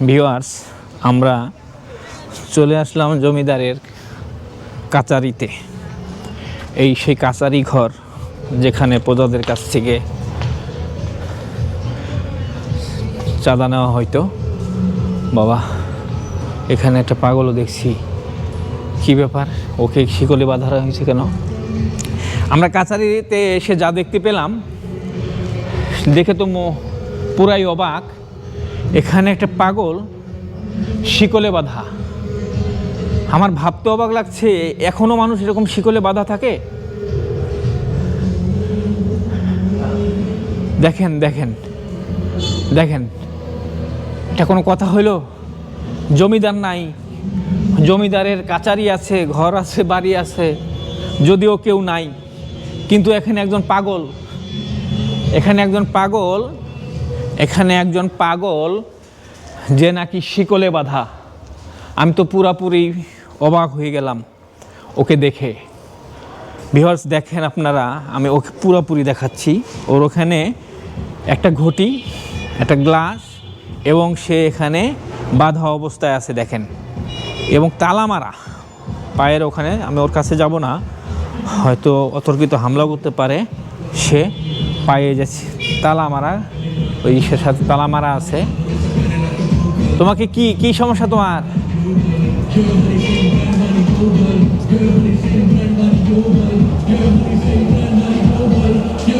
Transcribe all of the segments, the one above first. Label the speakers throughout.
Speaker 1: Viewers, আমরা চলে আসলাম জমিদারের কাচারিতে। এই সেই কাচারি ঘর যেখানে প্রজাদের কাছ থেকে চাঁদা নেওয়া হয়তো। বাবা, এখানে একটা পাগলও দেখছি। কি ব্যাপার, ওকে শিকলে বাঁধা হয়েছে কেন? আমরা কাচারিতে এসে যা দেখতে পেলাম, দেখে তো পুরাই অবাক। এখানে একটা পাগল শিকলে বাঁধা। আমার ভাবতে অবাক লাগছে, এখনো মানুষ এরকম শিকলে বাঁধা থাকে। দেখেন দেখেন দেখেন, এটা কোনো কথা হইল? জমিদার নাই, জমিদারের কাচারি আছে, ঘর আছে, বাড়ি আছে, যদিও কেউ নাই, কিন্তু এখানে একজন পাগল, এখানে একজন পাগল যে নাকি শিকলে বাঁধা। আমি তো পুরাপুরি অবাক হয়ে গেলাম ওকে দেখে। ভিউয়ার্স দেখেন আপনারা, আমি ওকে পুরাপুরি দেখাচ্ছি। ওর ওখানে একটা ঘটি, একটা গ্লাস, এবং সে এখানে বাঁধা অবস্থায় আছে দেখেন, এবং তালা মারা পায়ের ওখানে। আমি ওর কাছে যাব না, হয়তো অতর্কিত হামলা করতে পারে। সে পায়ে যাচ্ছে তালা মারা, ওই ইসের সাথে তালা মারা আছে। তোমাকে কি কি সমস্যা তোমার?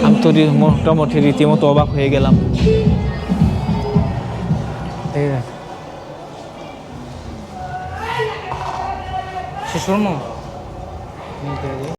Speaker 1: আমি তো মোটামুটি রীতিমতো অবাক হয়ে গেলাম।
Speaker 2: শেষ করবো।